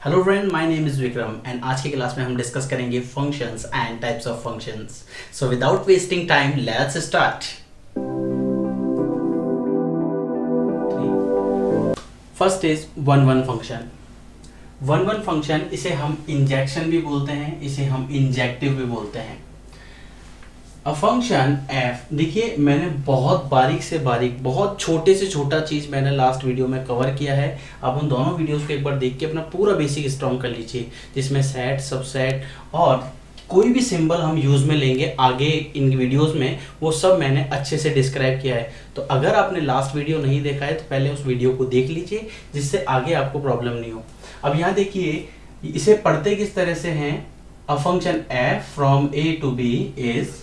Hello friend, my name is Vikram and आज की class में हम डिस्कस करेंगे functions and types of functions. So without wasting time let's start. First is one one function. One one function इसे हम injection भी बोलते हैं, इसे हम इंजेक्टिव भी बोलते हैं। अ फंक्शन एफ, देखिए मैंने बहुत बारीक से बारीक, बहुत छोटे से छोटा चीज मैंने लास्ट वीडियो में कवर किया है। आप उन दोनों वीडियोस को एक बार देख के अपना पूरा बेसिक स्ट्रॉन्ग कर लीजिए, जिसमें सेट, सबसेट और कोई भी सिंबल हम यूज में लेंगे आगे इन वीडियोस में, वो सब मैंने अच्छे से डिस्क्राइब किया है। तो अगर आपने लास्ट वीडियो नहीं देखा है तो पहले उस वीडियो को देख लीजिए, जिससे आगे आपको प्रॉब्लम नहीं हो। अब यहाँ देखिए इसे पढ़ते किस तरह से हैं। A function F from A to B is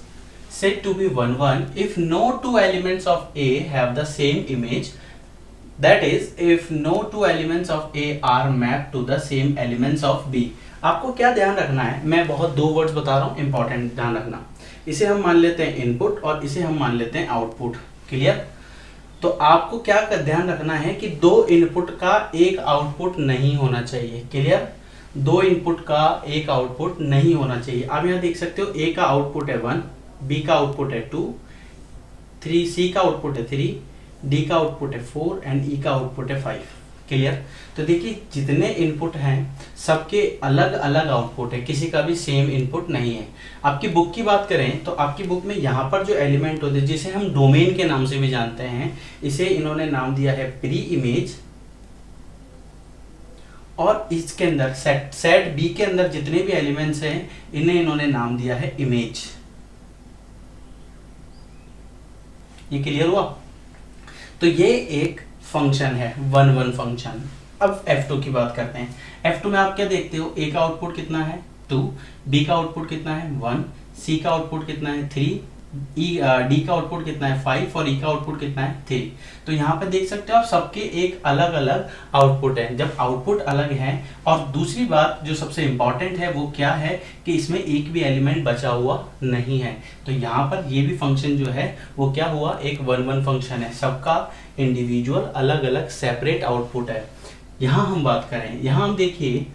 said to be 1 1 if no two elements of A have the same image, that is if no two elements of A are mapped to the same elements of B। आपको क्या ध्यान रखना है, मैं बहुत दो words बता रहा हूँ, इंपॉर्टेंट ध्यान रखना। इसे हम मान लेते हैं इनपुट और इसे हम मान लेते हैं आउटपुट। क्लियर? तो आपको क्या ध्यान रखना है कि दो इनपुट का एक आउटपुट नहीं होना चाहिए। क्लियर? दो इनपुट का एक आउटपुट नहीं होना चाहिए। आप यहाँ देख सकते हो ए का आउटपुट है 1, बी का आउटपुट है 2, 3, सी का आउटपुट है 3, डी का आउटपुट है 4 एंड ई का आउटपुट है 5। क्लियर? तो देखिए जितने इनपुट हैं सबके अलग अलग आउटपुट है, किसी का भी सेम इनपुट नहीं है। आपकी बुक की बात करें तो आपकी बुक में यहाँ पर जो एलिमेंट होते हैं, जिसे हम डोमेन के नाम से भी जानते हैं, इसे इन्होंने नाम दिया है प्री इमेज। और इसके अंदर सेट बी के अंदर जितने भी एलिमेंट्स हैं इन्हें इन्होंने नाम दिया है इमेज। ये क्लियर हुआ? तो ये एक फंक्शन है वन वन फंक्शन। अब F2 की बात करते हैं। F2 में आप क्या देखते हो, A का आउटपुट कितना है 2, B का आउटपुट कितना है 1, C का आउटपुट कितना है 3, D का आउटपुट कितना है 5 और E का आउटपुट कितना है 3। तो यहाँ पे देख सकते हो आप सबके एक अलग अलग आउटपुट है। जब आउटपुट अलग है, और दूसरी बात जो सबसे इंपॉर्टेंट है वो क्या है कि इसमें एक भी एलिमेंट बचा हुआ नहीं है। तो यहाँ पर ये भी फंक्शन जो है वो क्या हुआ, एक वन वन फंक्शन है। सबका इंडिविजुअल अलग अलग सेपरेट आउटपुट है। यहाँ हम बात करें, यहाँ हम देखिए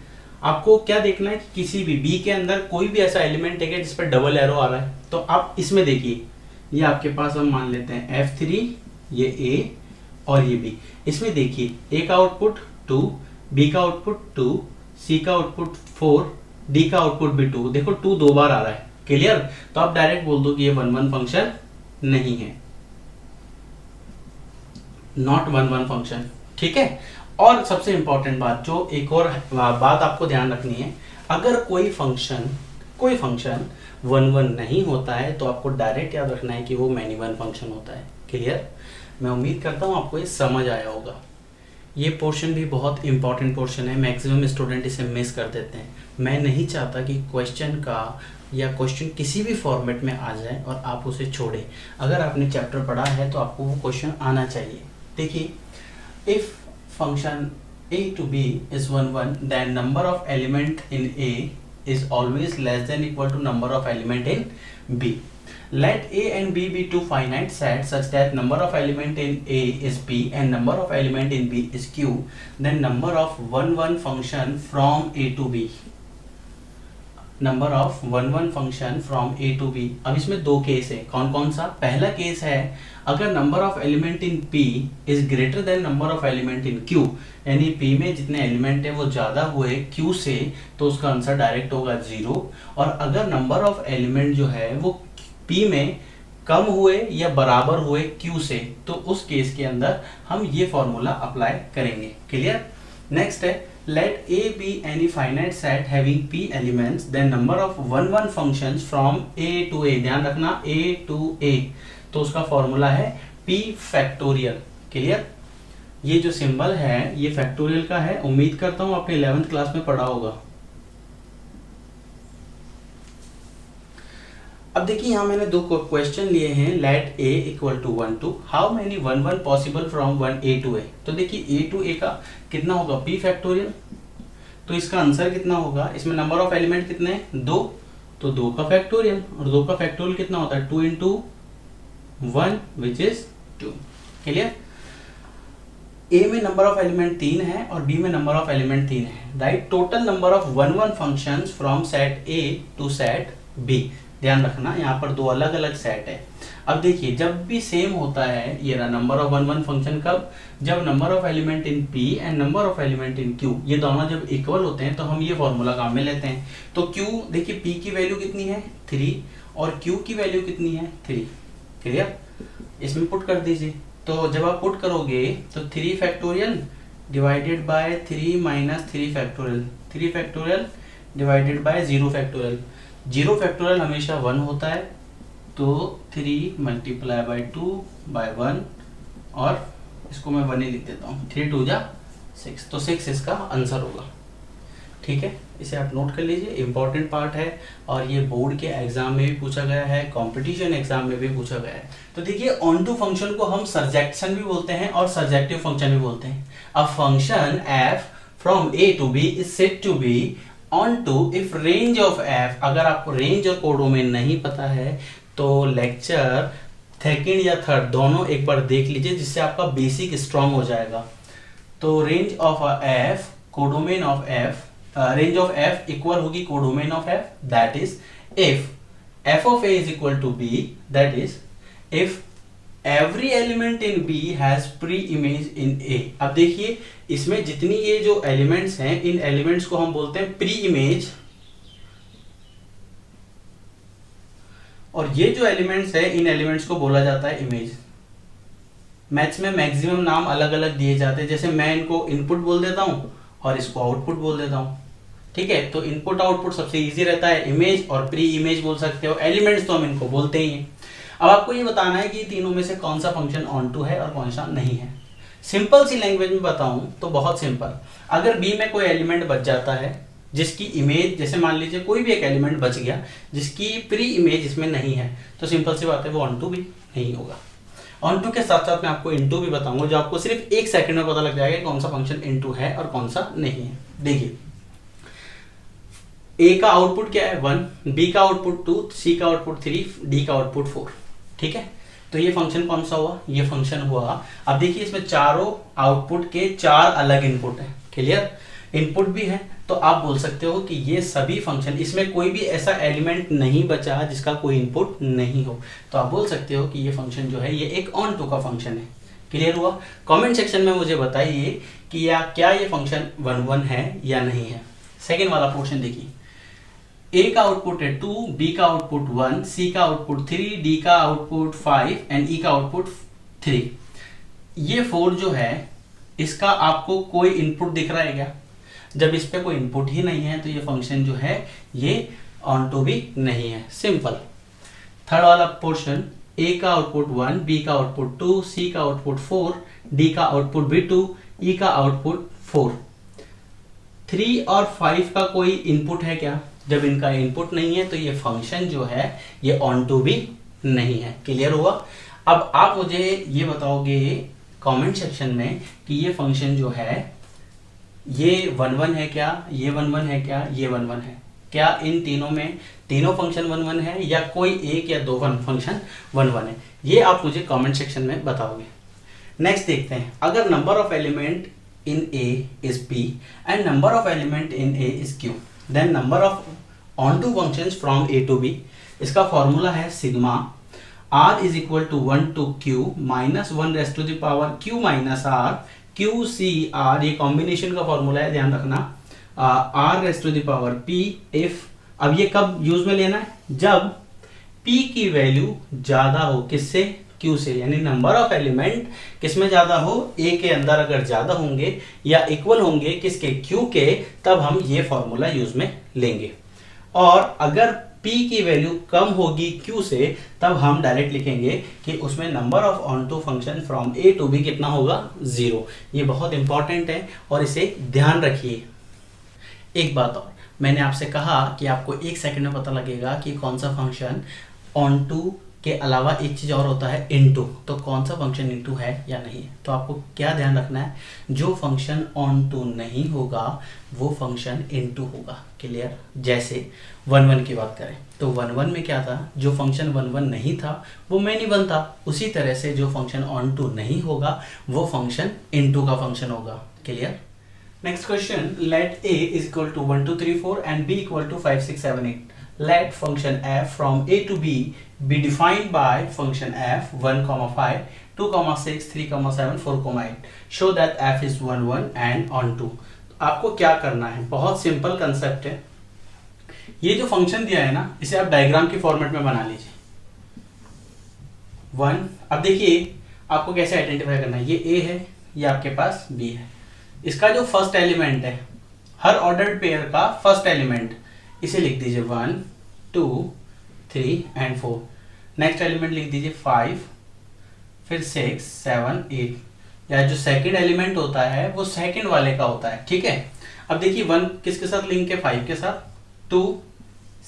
आपको क्या देखना है कि किसी भी बी के अंदर कोई भी ऐसा एलिमेंट है जिस पर डबल एरो आ रहा है। तो आप इसमें देखिए, ये आपके पास हम मान लेते हैं F3, ये A और ये B। इसमें देखिए A का आउटपुट 2, B का आउटपुट 2, C का आउटपुट 4, D का आउटपुट भी 2। देखो 2 दो बार आ रहा है। क्लियर? तो आप डायरेक्ट बोल दो कि ये वन वन फंक्शन नहीं है, नॉट वन वन फंक्शन। ठीक है? और सबसे इंपॉर्टेंट बात, जो एक और बात आपको ध्यान रखनी है, अगर कोई फंक्शन वन वन नहीं होता है तो आपको डायरेक्ट याद रखना है कि वो मैनी वन फंक्शन होता है। क्लियर? मैं उम्मीद करता हूँ आपको ये समझ आया होगा। ये पोर्शन भी बहुत इंपॉर्टेंट पोर्शन है, मैक्सिमम स्टूडेंट इसे मिस कर देते हैं। मैं नहीं चाहता कि क्वेश्चन किसी भी फॉर्मेट में आ जाए और आप उसे छोड़ें। अगर आपने चैप्टर पढ़ा है तो आपको वो क्वेश्चन आना चाहिए। देखिए, if function a to b is 1 1, then number of element in a is always less than equal to number of element in b. Let a and b be two finite sets such that number of element in a is p and number of element in b is q. Then number of 1 1 function from a to b. Number of one one function from A to B. अब इसमें दो case है। कौन कौन सा? पहला case है अगर number of element in P is greater than number of element in Q, यानी पी में जितने एलिमेंट है वो ज्यादा हुए क्यू से, तो उसका आंसर डायरेक्ट होगा 0। और अगर नंबर ऑफ एलिमेंट जो है वो पी में कम हुए या बराबर हुए क्यू से, तो उस केस के अंदर हम ये फॉर्मूला अप्लाई करेंगे। क्लियर? नेक्स्ट है let A be any finite set having p elements, then number of 1 1 functions from A to A। ध्यान रखना A to A, तो उसका फॉर्मूला है p फैक्टोरियल। क्लियर? ये जो सिंबल है ये फैक्टोरियल का है। उम्मीद करता हूँ आपने 11th क्लास में पढ़ा होगा। अब देखिए यहाँ मैंने दो क्वेश्चन लिए हैं। Let a equal to 1 2, how many 1 1 possible from 1 a to A। तो देखिए a to A का कितना होगा, p फैक्टोरियल। तो इसका आंसर कितना होगा, इसमें नंबर ऑफ एलिमेंट कितने हैं 2, तो 2 का फैक्टोरियल। और 2 का फैक्टोरियल कितना होता है 2 into 1 विच इज 2। क्लियर? ए में नंबर ऑफ एलिमेंट 3 है और बी में नंबर ऑफ एलिमेंट 3 है, right. Total number of one functions from set A to set B. ध्यान रखना यहाँ पर दो अलग अलग सेट है। अब देखिए जब भी सेम होता है ये नंबर ऑफ वन फंक्शन, कब? जब number of element in P and number of element in Q ये दोनों जब इक्वल होते हैं तो हम ये फॉर्मूला काम में लेते हैं। तो Q देखिए P की वैल्यू कितनी है 3 और Q की वैल्यू कितनी है 3। क्लियर? इसमें पुट कर दीजिए। तो जब आप पुट करोगे तो 3 factorial divided by 3 minus 3 factorial, 3 factorial divided by 0 factorial. 0 factorial हमेशा 1 होता है, तो 3 मल्टीप्लाई बाय 2 बाय 1 और इसको मैं 1 ही लिख देता हूँ, 3 2 जा 6, तो 6 इसका आंसर होगा। ठीक है, इसे आप नोट कर लीजिए, इंपॉर्टेंट पार्ट है और ये बोर्ड के एग्जाम में भी पूछा गया है, कंपटीशन एग्जाम में भी पूछा गया है। तो देखिए ऑन टू फंक्शन को हम सर्जेक्शन भी बोलते हैं और सर्जेक्टिव फंक्शन भी बोलते हैं। A function f from a to b is said to be onto if range of f। अगर आपको रेंज और कोडोमेन नहीं पता है तो लेक्चर सेकेंड या थर्ड दोनों एक बार देख लीजिए, जिससे आपका बेसिक स्ट्रांग हो जाएगा। तो range of f, codomain of f, range of f equal होगी codomain of f, that is if f of a is equal to b, that is if every element in b has pre-image in a। अब देखिए इसमें जितनी ये जो elements हैं इन elements को हम बोलते हैं प्री इमेज, और ये जो एलिमेंट्स है इन एलिमेंट्स को बोला जाता है इमेज। मैथ्स में मैक्सिमम नाम अलग अलग दिए जाते हैं, जैसे मैं इनको इनपुट बोल देता हूं और इसको आउटपुट बोल देता हूं। ठीक है, तो इनपुट आउटपुट सबसे इजी रहता है, इमेज और प्री इमेज बोल सकते हो, एलिमेंट्स तो हम इनको बोलते ही हैं। अब आपको ये बताना है कि तीनों में से कौन सा फंक्शन ऑन टू है और कौन सा नहीं है। सिंपल सी लैंग्वेज में बताऊं तो बहुत सिंपल, अगर बी में कोई एलिमेंट बच जाता है जिसकी इमेज, जैसे मान लीजिए कोई भी एक एलिमेंट बच गया जिसकी प्री इमेज इसमें नहीं है, तो सिंपल सी बात है वो ऑन टू भी नहीं होगा। ऑन टू के साथ साथ मैं आपको इनटू भी बताऊंगा, जो आपको सिर्फ 1 सेकंड में पता लग जाएगा कौन सा फंक्शन इनटू है और कौन सा नहीं है। देखिए ए का आउटपुट क्या है 1, बी का आउटपुट 2, सी का आउटपुट 3, डी का आउटपुट 4। ठीक है, तो ये फंक्शन कौन सा हुआ? ये फंक्शन हुआ। अब देखिए इसमें चारों आउटपुट के 4 अलग इनपुट है। क्लियर? इनपुट भी है, तो आप बोल सकते हो कि ये सभी फंक्शन, इसमें कोई भी ऐसा एलिमेंट नहीं बचा जिसका कोई इनपुट नहीं हो, तो आप बोल सकते हो कि ये फंक्शन जो है ये एक ऑन टू का फंक्शन है। क्लियर हुआ? कमेंट सेक्शन में मुझे बताइए कि क्या ये फंक्शन 1 1 है या नहीं है। सेकेंड वाला पोर्शन देखिए, ए का आउटपुट है 2, बी का आउटपुट 1, सी का आउटपुट 3, डी का आउटपुट 5 एंड ई का आउटपुट 3। ये 4 जो है इसका आपको कोई इनपुट दिख रहा है क्या? जब इस पे कोई इनपुट ही नहीं है तो ये फंक्शन जो है ये ऑन टू भी नहीं है। सिंपल। थर्ड वाला पोर्शन, ए का आउटपुट 1, बी का आउटपुट 2, सी का आउटपुट 4, डी का आउटपुट भी 2, ई का आउटपुट 4। 3 और 5 का कोई इनपुट है क्या? जब इनका इनपुट नहीं है तो ये फंक्शन जो है ये ऑन टू भी नहीं है। क्लियर हुआ? अब आप मुझे ये बताओगे कमेंट सेक्शन में कि ये फंक्शन जो है ये 1 1 है क्या, ये 1 1 है क्या, ये 1 1 है क्या? इन तीनों में तीनों फंक्शन 1 1 है या कोई एक या दो फंक्शन 1 1 है? ये आप मुझे कमेंट सेक्शन में बताओगे। नेक्स्ट देखते हैं, अगर number of element in A is P and number of element in A is Q, then number of onto functions from A to B। इसका फॉर्मूला है sigma R is equal to 1 to Q minus 1 raised to the power Q minus R, Q C R, ये combination का formula है, ध्यान रखना। R raised to the power P if, अब ये कब यूज में लेना है? जब P की वैल्यू ज्यादा हो, किससे? Q से, यानी नंबर ऑफ एलिमेंट किसमें ज्यादा हो? A के अंदर अगर ज्यादा होंगे या इक्वल होंगे किसके? Q के, तब हम ये फॉर्मूला यूज में लेंगे। और अगर P की वैल्यू कम होगी Q से, तब हम डायरेक्ट लिखेंगे कि उसमें number of onto function from A to B कितना होगा? 0। ये बहुत इंपॉर्टेंट है और इसे ध्यान रखिए। एक बात और, मैंने आपसे कहा कि आपको 1 सेकंड में पता लगेगा कि कौन सा फंक्शन ऑन टू के अलावा एक चीज़ और होता है इनटू, तो कौन सा फंक्शन इनटू है या नहीं है। तो आपको क्या ध्यान रखना है, जो फंक्शन ऑन टू नहीं होगा वो फंक्शन इनटू होगा। क्लियर। जैसे 1 1 की बात करें तो 1 1 में क्या था, जो फंक्शन 1 1 नहीं था वो मेनी वन था। उसी तरह से जो फंक्शन ऑन टू नहीं होगा वो फंक्शन इनटू का फंक्शन होगा। Clear. Next question, let a is equal to 1 2 3 4 and b equal to 5 6 7 8. Let function f from a to b be defined by function f 1 5 2 6 3 7 4 8. Show that f is 1 1 and on 2. आपको क्या करना है, बहुत simple concept है। ये जो function दिया है ना, इसे आप डायग्राम की फॉर्मेट में बना लीजिए। 1, अब देखिए आपको कैसे आइडेंटिफाई करना है, ये a है, ये आपके पास b है। इसका जो फर्स्ट एलिमेंट है, हर ऑर्डर्ड पेयर का फर्स्ट एलिमेंट, इसे लिख दीजिए 1 2 3 एंड 4। नेक्स्ट एलिमेंट लिख दीजिए 5, फिर 6 7 8। या जो सेकंड एलिमेंट होता है वो सेकंड वाले का होता है। ठीक है। अब देखिए 1 किसके साथ लिंक है, 5 के साथ, 2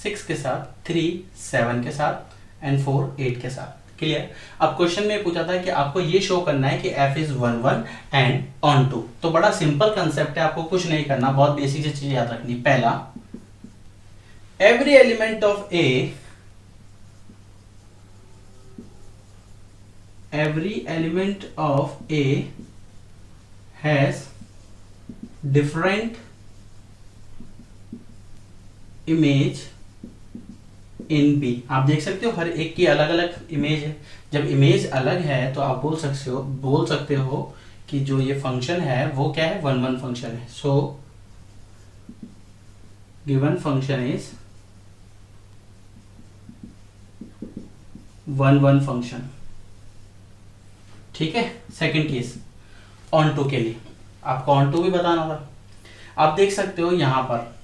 6 के साथ, 3 7 के साथ एंड 4 8 के साथ। क्लियर। अब क्वेश्चन में पूछा था कि आपको ये शो करना है कि f इज 1 1 एंड ऑन 2। तो बड़ा सिंपल कंसेप्ट है, आपको कुछ नहीं करना, बहुत बेसिक सी चीज याद रखनी। पहला, every element of a, every element of A has different image in B। आप देख सकते हो हर एक की अलग अलग इमेज है। जब इमेज अलग है तो आप बोल सकते हो कि जो ये फंक्शन है वो क्या है, 1 1 फंक्शन है। So given function is 1 1 function. ठीक है। सेकंड केस ऑन टू के लिए आपको ऑन टू भी बताना था। आप देख सकते हो यहां पर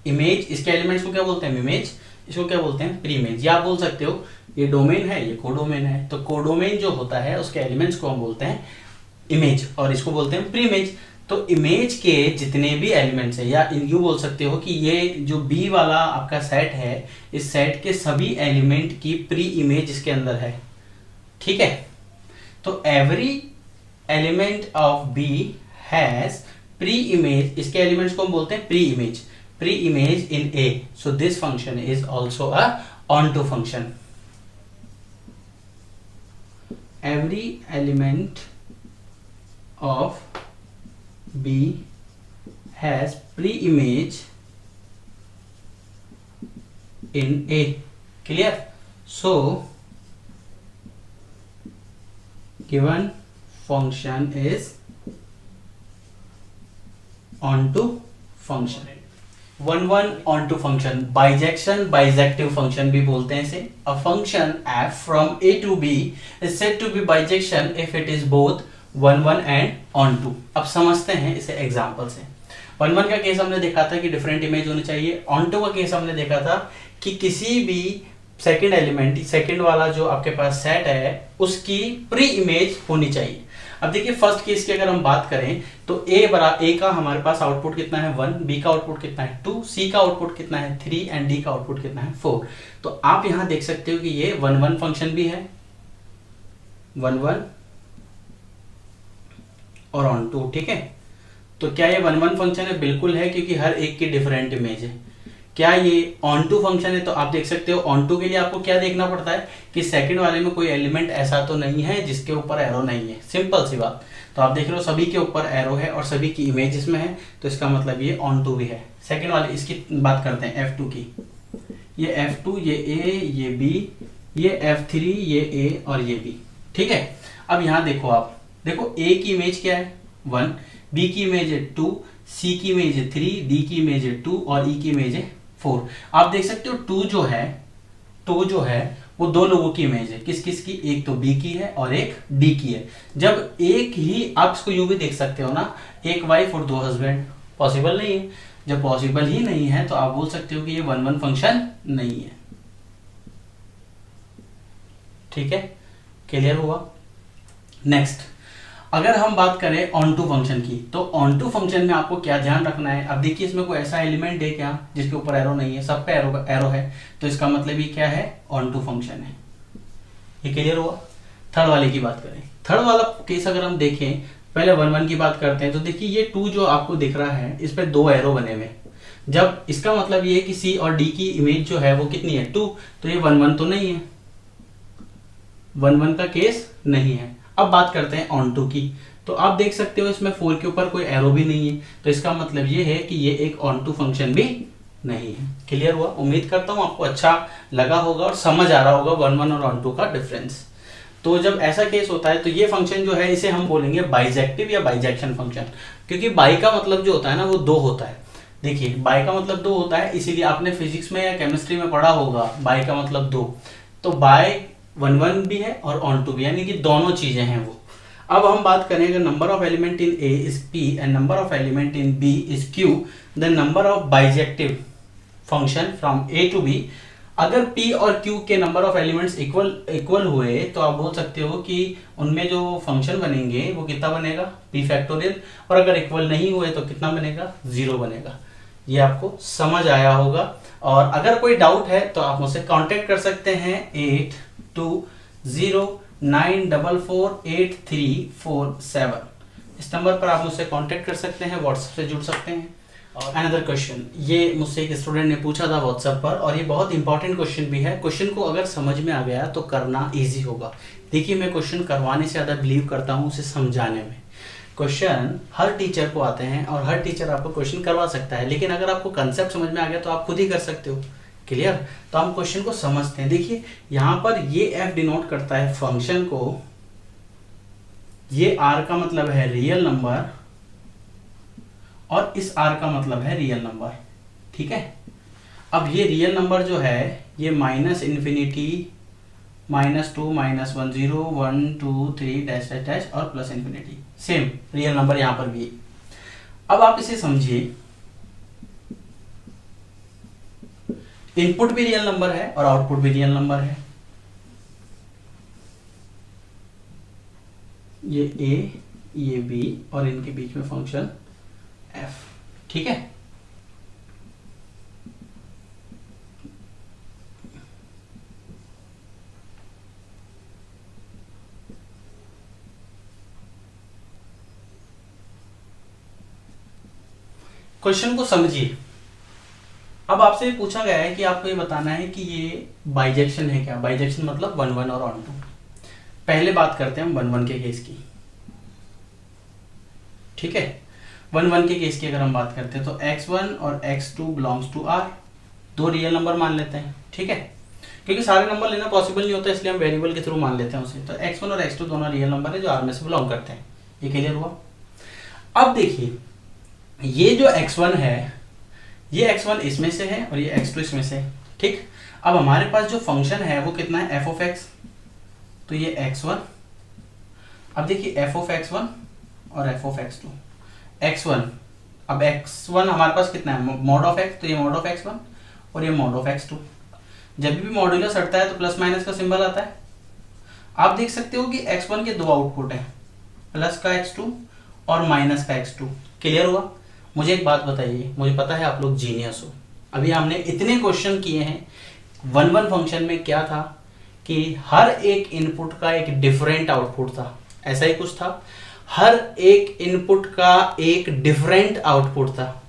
इमेज, इसके एलिमेंट्स को क्या बोलते हैं, इमेज, इसको क्या बोलते हैं, प्री इमेज। या आप बोल सकते हो ये डोमेन है, ये कोडोमेन है। तो कोडोमेन जो होता है उसके एलिमेंट्स को हम बोलते हैं इमेज और इसको बोलते हैं प्री इमेज। तो इमेज के जितने भी एलिमेंट्स है, या यूं बोल सकते हो कि ये जो बी वाला आपका सेट है, इस सेट के सभी एलिमेंट की प्री इमेज इसके अंदर है। ठीक है। तो every element of B has pre image, इसके एलिमेंट्स को हम बोलते हैं pre image, pre-image in A. So this function is also a onto function. Every element of B has pre-image in A. Clear? So given function is onto function। 1 1 onto function, bijection, bijective function भी बोलते हैं इसे। A function f from a to b is said to be bijection if it is both 1 1 and onto। अब समझते हैं इसे example से। 1 1 का केस हमने देखा था कि डिफरेंट इमेज होनी चाहिए। onto का केस हमने देखा था कि किसी भी सेकंड एलिमेंट, सेकंड वाला जो आपके पास सेट है उसकी प्री इमेज होनी चाहिए। अब देखिए फर्स्ट केस की अगर हम बात करें तो ए का हमारे पास आउटपुट कितना है 1, बी का आउटपुट कितना है 2, सी का आउटपुट कितना है 3 एंड डी का आउटपुट कितना है 4। तो आप यहां देख सकते हो कि ये 1 1 फंक्शन भी है, 1 1 और ऑन टू। ठीक है। तो क्या ये 1 1 फंक्शन है? बिल्कुल है, क्योंकि हर एक की डिफरेंट इमेज है। क्या ये ऑन टू फंक्शन है? तो आप देख सकते हो ऑन टू के लिए आपको क्या देखना पड़ता है कि सेकंड वाले में कोई एलिमेंट ऐसा तो नहीं है जिसके ऊपर एरो नहीं है। सिंपल सी बात। तो आप देख रहे हो सभी के ऊपर एरो है और सभी की इमेज इसमें है, तो इसका मतलब ये ऑन टू भी है। सेकंड वाले इसकी बात करते हैं F2 की। ये F2, ये A, ये B, ये F3, ये A और ये B। ठीक है। अब यहां देखो, आप देखो A की इमेज क्या है 1, B की इमेज है 2, C की इमेज है 3, D की इमेज है 2 और E की इमेज है 4। आप देख सकते हो 2 जो है वो दो लोगों की इमेज है। किस किस की? एक तो बी की है और एक डी की है। जब एक ही, आप इसको यूं भी देख सकते हो ना, एक वाइफ और 2 हस्बैंड, पॉसिबल नहीं है। जब पॉसिबल ही नहीं है तो आप बोल सकते हो कि ये 1 1 फंक्शन नहीं है। ठीक है। क्लियर हुआ? नेक्स्ट, अगर हम बात करें ऑन टू फंक्शन की, तो ऑन टू फंक्शन में आपको क्या ध्यान रखना है। अब देखिए इसमें कोई ऐसा एलिमेंट है क्या जिसके ऊपर एरो नहीं है, सब पे एरो है, तो इसका मतलब ये क्या है, ऑन टू फंक्शन है। ये क्लियर हुआ। थर्ड वाले की बात करें, थर्ड वाला केस अगर हम देखें, पहले 1 1 की बात करते हैं, तो देखिए ये 2 जो आपको दिख रहा है इस पे 2 एरो बने हुए, जब इसका मतलब ये है कि सी और डी की इमेज जो है वो कितनी है 2, तो ये 1 1 तो नहीं है, 1 1 का केस नहीं है। अब बात करते हैं ऑन टू की, तो आप देख सकते हो इसमें 4 के ऊपर कोई एरो भी नहीं है, तो इसका मतलब ये है कि ये एक ऑन टू फंक्शन भी नहीं है। क्लियर हुआ। उम्मीद करता हूं आपको अच्छा लगा होगा और समझ आ रहा होगा 1 1 और ऑन टू का डिफरेंस। तो जब ऐसा केस होता है तो ये फंक्शन जो है इसे हम बोलेंगे बाइजेक्टिव या बाइजेक्शन फंक्शन, क्योंकि बाई का मतलब जो होता है ना वो 2 होता है। देखिए बाई का मतलब 2 होता है, इसीलिए आपने फिजिक्स में या केमिस्ट्री में पढ़ा होगा बाई का मतलब 2, तो बाय 1 1 भी है और ऑन टू भी, यानी कि दोनों चीजें हैं वो। अब हम बात करें अगर number of element in A is P and number of element in B is Q, then number of bijective function from A to B, अगर p और q के नंबर ऑफ एलिमेंट्स इक्वल हुए तो आप बोल सकते हो कि उनमें जो फंक्शन बनेंगे वो कितना बनेगा, p फैक्टोरियल, और अगर इक्वल नहीं हुए तो कितना बनेगा, 0 बनेगा। ये आपको समझ आया होगा। और अगर कोई डाउट है तो आप मुझसे कांटेक्ट कर सकते हैं 8209448347, इस नंबर पर आप मुझसे कांटेक्ट कर सकते हैं, व्हाट्सएप से जुड़ सकते हैं। और अनदर क्वेश्चन, ये मुझसे एक स्टूडेंट ने पूछा था व्हाट्सएप पर, और ये बहुत इंपॉर्टेंट क्वेश्चन भी है। क्वेश्चन को अगर समझ में आ गया तो करना इजी होगा। देखिए मैं क्वेश्चन करवाने से ज़्यादा बिलीव करता हूँ उसे समझाने में। क्वेश्चन हर टीचर को आते हैं और हर टीचर आपको क्वेश्चन करवा सकता है, लेकिन अगर आपको कंसेप्ट समझ में आ गया तो आप खुद ही कर सकते हो। क्लियर। तो हम क्वेश्चन को समझते हैं। देखिए यहाँ पर ये एफ डिनोट करता है फंक्शन को, ये आर का मतलब है रियल नंबर, और इस r का मतलब है रियल नंबर। ठीक है। अब ये रियल नंबर जो है ये minus infinity, -2 -1 0 1 2 3 dash dash dash और plus infinity, same real number यहां पर भी है। अब आप इसे समझिए, इनपुट भी रियल नंबर है और आउटपुट भी रियल नंबर है। ये a ये b और इनके बीच में फंक्शन f। ठीक है। क्वेश्चन को समझिए। अब आपसे पूछा गया है कि आपको ये बताना है कि ये बाइजेक्शन है क्या। बाइजेक्शन मतलब 1 1 और ऑन टू। पहले बात करते हैं हम 1 1 के केस की। ठीक है। 1 1 के केस की अगर हम बात करते हैं तो x1 और x2 बिलोंग्स टू r, दो रियल नंबर मान लेते हैं। ठीक है। क्योंकि सारे नंबर लेना पॉसिबल नहीं होता, इसलिए हम वेरिएबल के थ्रू मान लेते हैं उसे। तो x1 और x2 दोनों रियल नंबर है जो r में से बिलोंग करते हैं। ये क्लियर हुआ। अब देखिए ये जो x1 है, ये x1 इसमें से है और ये x2 इसमें से है। ठीक। अब हमारे पास जो फंक्शन है वो कितना है, f of x, तो ये x1। अब देखिए f of x1 और f of x2, x1, अब x1 हमारे पास कितना है, मॉड ऑफ x, तो ये मॉड ऑफ x1 और ये मॉड ऑफ x2। जब भी मॉड्यूलस हटता है तो प्लस माइनस का सिंबल आता है। आप देख सकते हो कि x1 के दो आउटपुट हैं, प्लस का x2 और माइनस का x2। क्लियर हुआ। मुझे एक बात बताइए, मुझे पता है आप लोग जीनियस हो, अभी हमने इतने क्वेश्चन किए हैं। 1 1 फंक्शन में क्या था कि हर एक इनपुट का एक डिफरेंट आउटपुट था, ऐसा ही कुछ था। हर एक इनपुट का एक डिफरेंट आउटपुट था,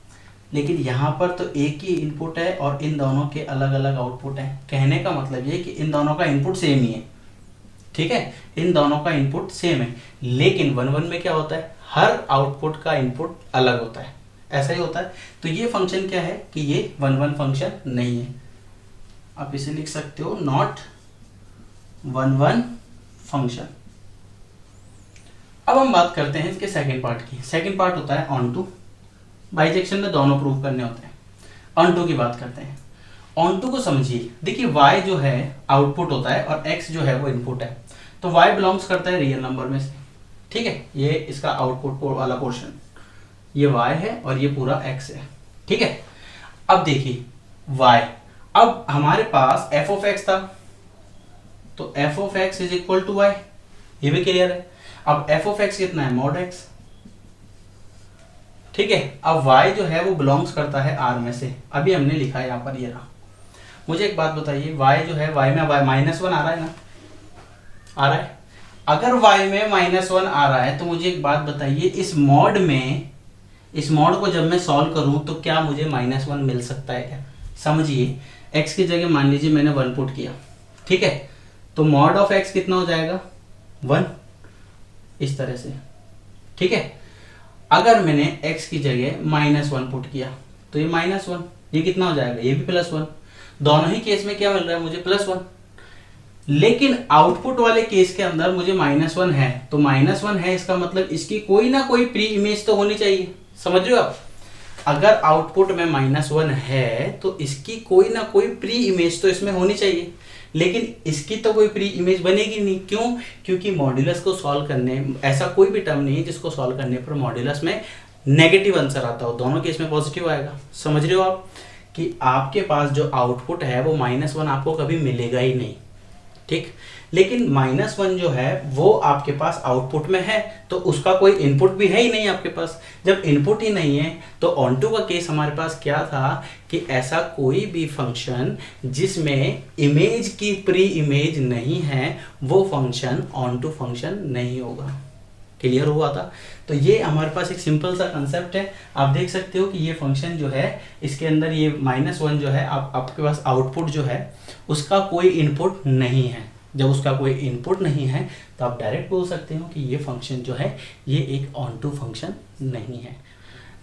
लेकिन यहां पर तो एक ही इनपुट है और इन दोनों के अलग अलग आउटपुट हैं। कहने का मतलब ये कि इन दोनों का इनपुट सेम ही है। ठीक है, इन दोनों का इनपुट सेम है, लेकिन 1 1 में क्या होता है, हर आउटपुट का इनपुट अलग होता है। ऐसा ही होता है। तो ये फंक्शन क्या है कि ये 1 1 फंक्शन नहीं है। आप इसे लिख सकते हो नॉट 1 1 फंक्शन। अब हम बात करते हैं इसके सेकंड पार्ट की। सेकंड पार्ट होता है ऑन टू। बाइजेक्शन में दोनों प्रूव करने होते हैं। ऑन टू की बात करते हैं। ऑन टू को समझिए। देखिए y जो है आउटपुट होता है और x जो है वो इनपुट है, तो y बिलोंग्स करता है रियल नंबर में से। ठीक है, ये इसका आउटपुट वाला पोर्शन, ये y है और ये पूरा x है। ठीक है। अब देखिए y, अब हमारे पास f of x था, तो f of x is equal to y, ये भी क्लियर है। अब एफ ऑफ एक्स कितना है, मॉड एक्स, ठीक है। अब y जो है वो बिलोंग्स करता है r में से, अभी हमने लिखा है यहाँ पर, ये रहा। मुझे एक बात बताइए, y जो है, y में y -1 आ रहा है ना, आ रहा है। अगर y में -1 आ रहा है तो मुझे एक बात बताइए, इस मॉड में, इस मॉड को जब मैं सॉल्व करूं तो क्या मुझे -1 मिल सकता है क्या? समझिए, x की जगह मान लीजिए मैंने 1 पुट किया, ठीक है, तो मॉड ऑफ x कितना हो जाएगा, 1, इस तरह से, ठीक है। अगर मैंने x की जगह -1 पुट किया तो ये -1, ये कितना हो जाएगा, ये भी +1। दोनों ही केस में क्या मिल रहा है मुझे, +1। लेकिन आउटपुट वाले केस के अंदर मुझे -1 है, तो -1 है इसका मतलब इसकी कोई ना कोई प्री इमेज तो होनी चाहिए, समझ रहे हो आप। अगर आउटपुट में -1 है तो इसकी कोई ना कोई प्री इमेज तो इसमें होनी चाहिए, लेकिन इसकी तो कोई प्री इमेज बनेगी नहीं। क्यों? क्योंकि मॉड्यूलस को सॉल्व करने, ऐसा कोई भी टर्म नहीं है जिसको सॉल्व करने पर मॉड्यूलस में नेगेटिव आंसर आता हो, दोनों केस में पॉजिटिव आएगा। समझ रहे हो आप कि आपके पास जो आउटपुट है वो -1 आपको कभी मिलेगा ही नहीं, ठीक। लेकिन -1 जो है वो आपके पास आउटपुट में है, तो उसका कोई इनपुट भी है ही नहीं आपके पास। जब इनपुट ही नहीं है तो ऑन टू का केस हमारे पास क्या था कि ऐसा कोई भी फंक्शन जिसमें इमेज की प्री इमेज नहीं है वो फंक्शन ऑन टू फंक्शन नहीं होगा। क्लियर हुआ था? तो ये हमारे पास एक सिंपल सा कंसेप्ट है। आप देख सकते हो कि ये फंक्शन जो है इसके अंदर ये -1 जो है आपके पास आउटपुट जो है उसका कोई इनपुट नहीं है। जब उसका कोई इनपुट नहीं है तो आप डायरेक्ट बोल सकते हो कि ये फंक्शन जो है ये एक ऑन टू फंक्शन नहीं है।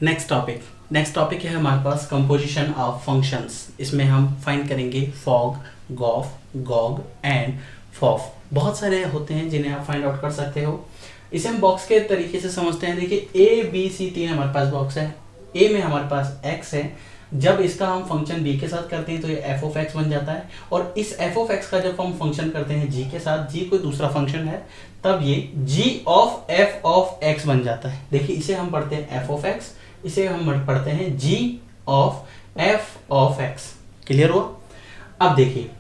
नेक्स्ट टॉपिक है हमारे पास कंपोजिशन ऑफ फंक्शंस। इसमें हम फाइंड करेंगे फॉग, गॉफ, गॉग एंड फॉफ। बहुत सारे होते हैं जिन्हें आप फाइंड आउट कर सकते हो। इसे हम बॉक्स के तरीके से समझते हैं। देखिए ए बी सी 3 हमारे पास बॉक्स है। ए में हमारे पास x है, जब इसका हम फंक्शन b के साथ करते हैं तो ये f ऑफ x बन जाता है, और इस f ऑफ x का जब हम फंक्शन करते हैं g के साथ, g कोई दूसरा फंक्शन है, तब ये g of f of x बन जाता है। देखिए इसे हम पढ़ते हैं f ऑफ x, इसे हम पढ़ते हैं g of f of x। Clear हुआ? अब देखिए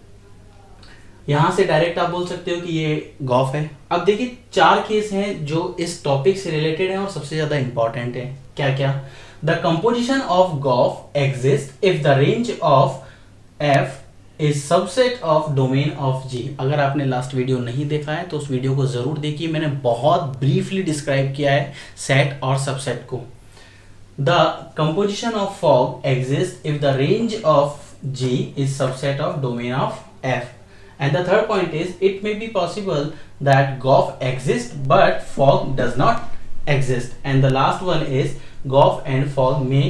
यहां से डायरेक्ट आप बोल सकते हो कि ये गॉफ है। अब देखिए 4 केस हैं जो इस टॉपिक से रिलेटेड हैं और सबसे ज्यादा इंपॉर्टेंट है। क्या क्या? The composition of gof exist if the range of f is subset of domain of g। अगर आपने लास्ट वीडियो नहीं देखा है तो उस वीडियो को जरूर देखिए, मैंने बहुत ब्रीफली डिस्क्राइब किया है सेट और सबसेट को। The composition of fog exist if the range of g is subset of domain of f। And the third point is it may be possible that Goff exists but fog does not exist. And the last one is Goff and fog may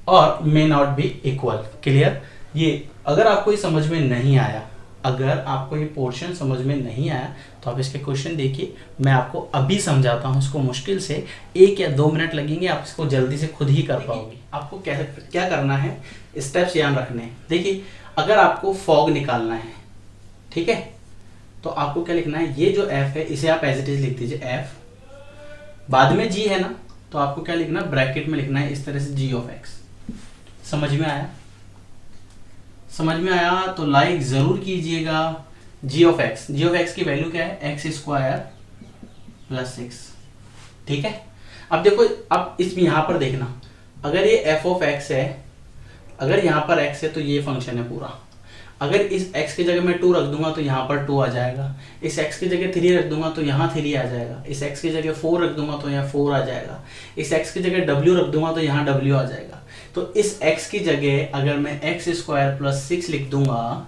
or may not be equal. Clear? ये अगर आपको ये समझ में नहीं आया, अगर आपको ये पोर्शन समझ में नहीं आया तो आप इसके क्वेश्चन देखिए, मैं आपको अभी समझाता हूँ इसको। मुश्किल से 1 या 2 मिनट लगेंगे, आप इसको जल्दी से खुद ही कर पाओगे। आपको क्या करना है, स्टेप्स याद रखने हैं। देखिए अगर आपको फॉग निकालना है, ठीक है, तो आपको क्या लिखना है, ये जो f है इसे आप एज इट इज लिख दीजिए f, बाद में g है ना, तो आपको क्या लिखना है, ब्रैकेट में लिखना है इस तरह से g ऑफ x। समझ में आया? समझ में आया तो लाइक जरूर कीजिएगा। g ऑफ x की वैल्यू क्या है, x स्क्वायर प्लस 6, ठीक है। अब देखो, अब इसमें यहां पर देखना, अगर ये f ऑफ x है, अगर यहां पर x है तो ये फंक्शन है पूरा। अगर इस x की जगह मैं 2 रख दूंगा तो यहाँ पर 2 आ जाएगा, इस x की जगह 3 रख दूंगा तो यहाँ 3 आ जाएगा, इस x की जगह 4 रख दूंगा तो यहाँ 4 आ जाएगा, इस x की जगह w रख दूंगा तो यहाँ w आ जाएगा। तो इस x की जगह अगर मैं x स्क्वायर प्लस 6 लिख दूंगा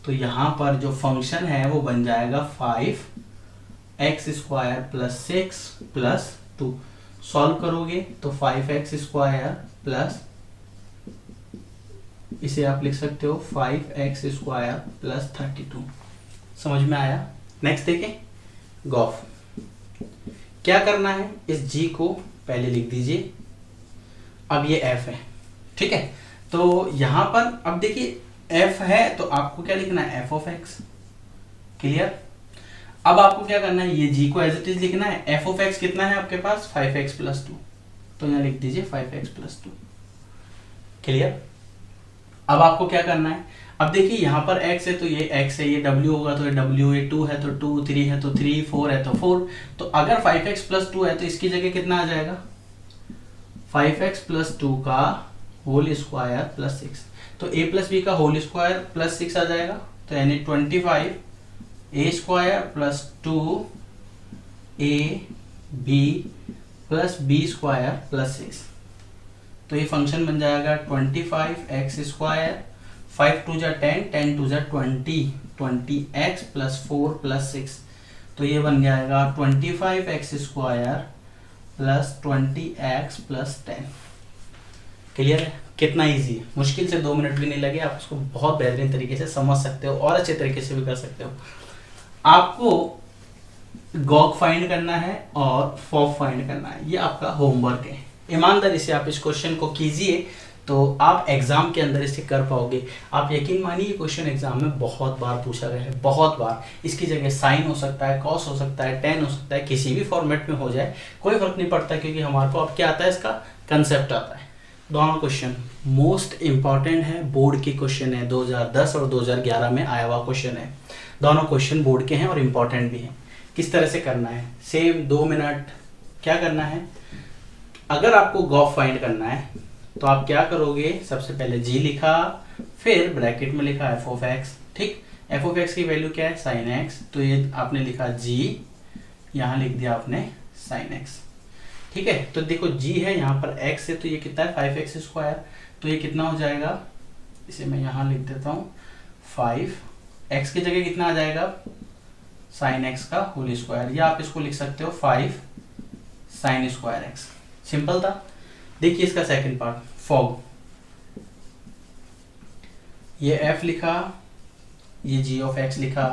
तो यहाँ पर जो फंक्शन है वो बन जाएगा 5x square plus 6 plus 2। Solve करोगे तो 5x स्क्वायर प्लस, इसे आप लिख सकते हो 5x स्क्वायर प्लस 32। समझ में आया? नेक्स्ट देखें, गॉफ। क्या करना है, इस g को पहले लिख दीजिए, अब ये f है, ठीक है। तो यहां पर अब देखिए f है तो आपको क्या लिखना है, f ऑफ x। क्लियर? अब आपको क्या करना है, ये g को एज इट इज लिखना है। f ऑफ x कितना है आपके पास, 5x प्लस 2, तो यहां लिख दीजिए 5x प्लस 2। क्लियर? अब आपको क्या करना है, अब देखिए यहाँ पर x है तो ये x है, ये w होगा तो ये w, ये 2 है तो 2, 3 है तो 3, 4 है तो 4। तो अगर 5x प्लस 2 है तो इसकी जगह कितना आ जाएगा, 5x प्लस 2 का होल स्क्वायर प्लस 6। तो a प्लस बी का होल स्क्वायर प्लस 6 आ जाएगा, तो यानी 25 a square plus 2 a b प्लस बी स्क्वायर प्लस 6। तो ये फंक्शन बन जाएगा 25x स्क्वायर, 5 2 जा 10, 10 2 जा 20, 20x प्लस 4 प्लस 6। तो ये बन जाएगा 25x square plus 20x plus 10। Clear है? कितना इजी है, मुश्किल से 2 मिनट भी नहीं लगे, आप उसको बहुत बेहतरीन तरीके से समझ सकते हो और अच्छे तरीके से भी कर सकते हो। आपको गॉग फाइंड करना है और फॉग फाइंड करना है, ये आपका होमवर्क है। ईमानदारी से आप इस क्वेश्चन को कीजिए तो आप एग्जाम के अंदर इसे कर पाओगे। आप यकीन मानिए ये क्वेश्चन एग्जाम में बहुत बार पूछा गया है, बहुत बार। इसकी जगह साइन हो सकता है, कॉस हो सकता है, टेन हो सकता है, किसी भी फॉर्मेट में हो जाए कोई फर्क नहीं पड़ता, क्योंकि हमारे को अब क्या आता है, इसका कंसेप्ट आता है। दोनों क्वेश्चन मोस्ट इंपॉर्टेंट है, बोर्ड के क्वेश्चन है, 2010 और 2011 में आया हुआ क्वेश्चन है। दोनों क्वेश्चन बोर्ड के हैं और इम्पॉर्टेंट भी हैं। किस तरह से करना है, सेम 2 मिनट। क्या करना है, अगर आपको गॉग फाइंड करना है तो आप क्या करोगे, सबसे पहले g लिखा, फिर ब्रैकेट में लिखा f ऑफ x। ठीक, f ऑफ x की वैल्यू क्या है, sin x। तो ये आपने लिखा g, यहाँ लिख दिया आपने sin x। ठीक है, तो देखो g है, यहाँ पर x है, तो ये कितना है 5x स्क्वायर। तो ये कितना हो जाएगा, इसे मैं यहाँ लिख देता हूँ 5x की जगह कितना आ जाएगा, sin x का होल स्क्वायर, या आप इसको लिख सकते हो 5 sin स्क्वायर x। सिंपल था। देखिए इसका सेकंड पार्ट, फॉग। ये f लिखा, ये g ऑफ x लिखा।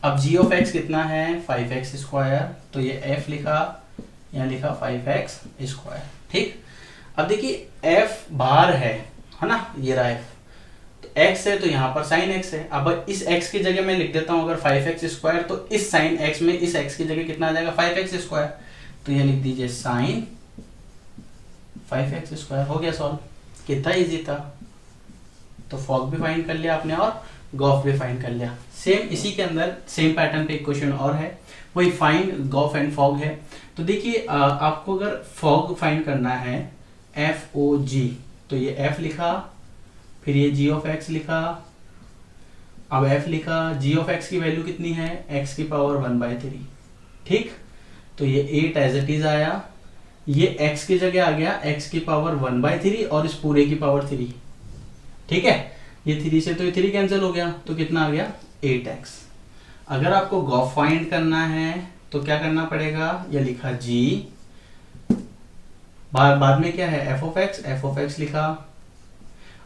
अब g ऑफ x कितना है 5x स्क्वायर, तो ये f लिखा, यहाँ लिखा 5x स्क्वायर। ठीक, अब देखिए f बाहर है ना, ये रहा f, तो x है तो यहाँ पर sin x है। अब इस x की जगह मैं लिख देता हूँ अगर 5x स्क्वायर, तो इस sin x में इस x की जगह कितना आ जाएगा 5x स्क्वायर। तो ये लिख दीजिए sin 5x स्क्वायर। हो गया सॉल्व। कितना इजी था। तो फॉग भी फाइंड कर लिया आपने और गॉफ भी फाइंड कर लिया। सेम इसी के अंदर सेम पैटर्न पे एक क्वेश्चन और है, वही फाइंड गॉफ एंड फॉग है। तो देखिए आपको अगर फॉग फाइंड करना है FOG, तो ये f लिखा, फिर ये g ऑफ x लिखा। अब f लिखा, g ऑफ x की वैल्यू कितनी है, x की पावर 1/3। ठीक, तो ये 8 एज इट इज आया, ये x की जगह आ गया x की पावर 1/3 और इस पूरे की पावर 3। ठीक है, ये 3 से तो ये 3 कैंसिल हो गया, तो कितना आ गया 8x। अगर आपको गॉफ फाइंड करना है तो क्या करना पड़ेगा, ये लिखा g, बाद में क्या है f ऑफ x लिखा।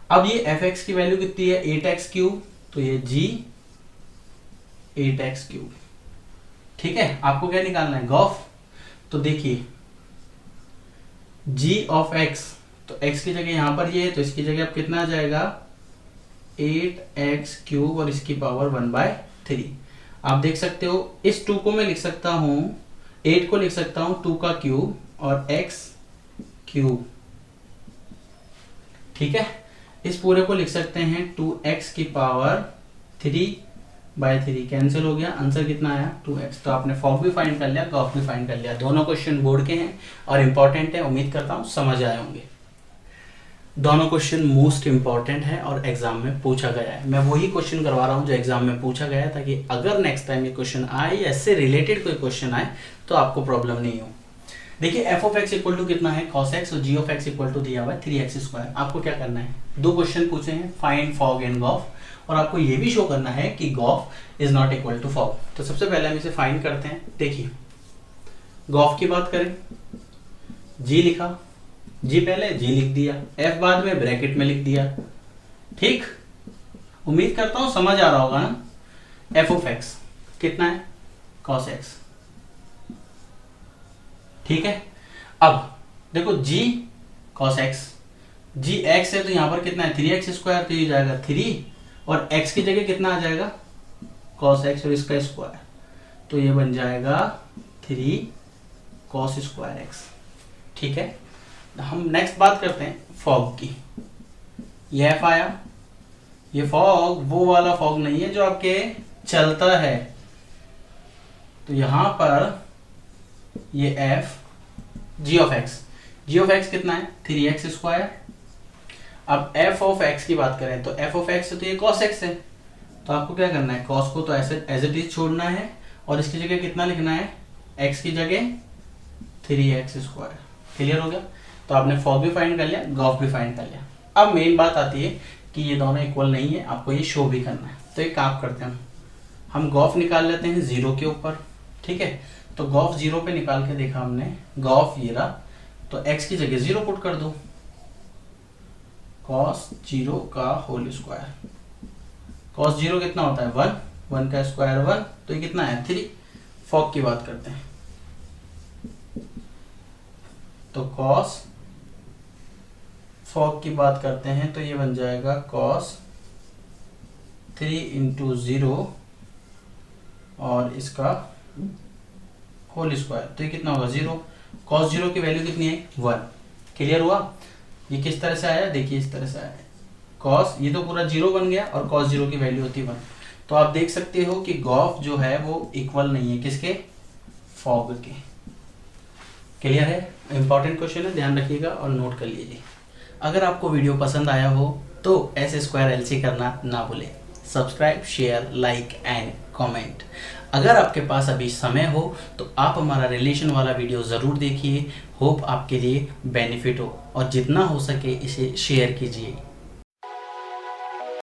अब ये fx की वैल्यू कितनी है 8x क्यूब, तो ये g 8x क्यूब। ठीक है, आपको क्या निकालना है, गॉफ। तो देखिए g ऑफ x, तो x की जगह यहां पर ये है, तो इसकी जगह अब कितना आ जाएगा 8x क्यूब और इसकी पावर 1/3। आप देख सकते हो इस 2 को मैं लिख सकता हूं, 8 को लिख सकता हूं 2 का क्यूब और x क्यूब। ठीक है, इस पूरे को लिख सकते हैं 2x की पावर 3/3। कैंसिल हो गया, आंसर कितना आया 2x। तो आपने फॉग भी फाइंड कर लिया, गॉफ भी फाइंड कर लिया। दोनों क्वेश्चन बोर्ड के हैं और इंपॉर्टेंट है, उम्मीद करता हूं समझ आए होंगे। दोनों क्वेश्चन मोस्ट इंपॉर्टेंट है और एग्जाम में पूछा गया है। मैं वही क्वेश्चन करवा रहा हूं जो एग्जाम में पूछा गया है, ताकि अगर नेक्स्ट टाइम ये क्वेश्चन आए या इससे रिलेटेड कोई क्वेश्चन आए तो आपको प्रॉब्लम नहीं हो। देखिए f of x equal to कितना है cos x और g of x equal to दिया हुआ है 3x स्क्वायर। आपको क्या करना है, 2 क्वेश्चन पूछे हैं, फाइंड फॉग एंड गॉफ, और आपको ये भी शो करना है कि gof is not equal to fog. तो सबसे पहले हम इसे फाइंड करते हैं। देखिए गॉफ की बात करें, g लिखा, g पहले g लिख दिया, f बाद में ब्रैकेट में लिख दिया। ठीक, उम्मीद करता हूं समझ आ रहा होगा ना। f ऑफ x कितना है cos x। ठीक है, अब देखो g cos x, g x है तो यहां पर कितना है 3x स्क्वायर, तो ये जाएगा 3 और x की जगह कितना आ जाएगा cos x और इसका स्क्वायर, तो ये बन जाएगा 3 cos स्क्वायर x। ठीक है, हम नेक्स्ट बात करते हैं फॉग की। ये f आया, ये फॉग वो वाला फॉग नहीं है जो आपके चलता है। तो यहां पर ये एफ जी ऑफ एक्स कितना है 3x²। अब एफ ऑफ एक्स की बात करें तो एफ ऑफ एक्स तो ये cos x है, तो आपको क्या करना है cos को तो ऐसे एज इट इज छोड़ना है और इसकी जगह कितना लिखना है x की जगह 3x²। क्लियर हो गया। तो आपने फॉग भी फाइंड कर लिया, गॉफ भी फाइंड कर लिया। अब मेन बात आती है कि ये दोनों इक्वल नहीं है, आपको ये शो भी करना है। तो एक काम करते हैं, हम गॉफ निकाल लेते हैं 0 के ऊपर। ठीक है, तो गॉफ 0 पे निकाल के देखा हमने, गॉफ ये रहा, तो x की जगह 0 पुट कर दो, cos 0 का होल स्क्वायर। cos 0 कितना होता है 1, 1 का स्क्वायर 1, तो ये कितना है 3। फॉग की बात करते हैं, तो cos फॉग की बात करते हैं तो ये बन जाएगा cos 3 इंटू 0 और इसका होल स्क्वायर, तो ये कितना होगा 0। cos 0 की वैल्यू कितनी है 1। क्लियर हुआ। ये किस तरह से आया, देखिए इस तरह से आया, cos ये तो पूरा 0 बन गया और cos 0 की वैल्यू होती 1। तो आप देख सकते हो कि गॉफ जो है वो इक्वल नहीं है किसके, फॉग के। क्लियर है, इंपॉर्टेंट क्वेश्चन है, ध्यान रखिएगा और नोट कर लीजिए। अगर आपको वीडियो पसंद आया हो तो ऐसे स्क्वायर एलसी करना ना भूलें। Subscribe, share, like and comment. अगर आपके पास अभी समय हो तो आप हमारा रिलेशन वाला वीडियो ज़रूर देखिए। होप आपके लिए बेनिफिट हो और जितना हो सके इसे शेयर कीजिए।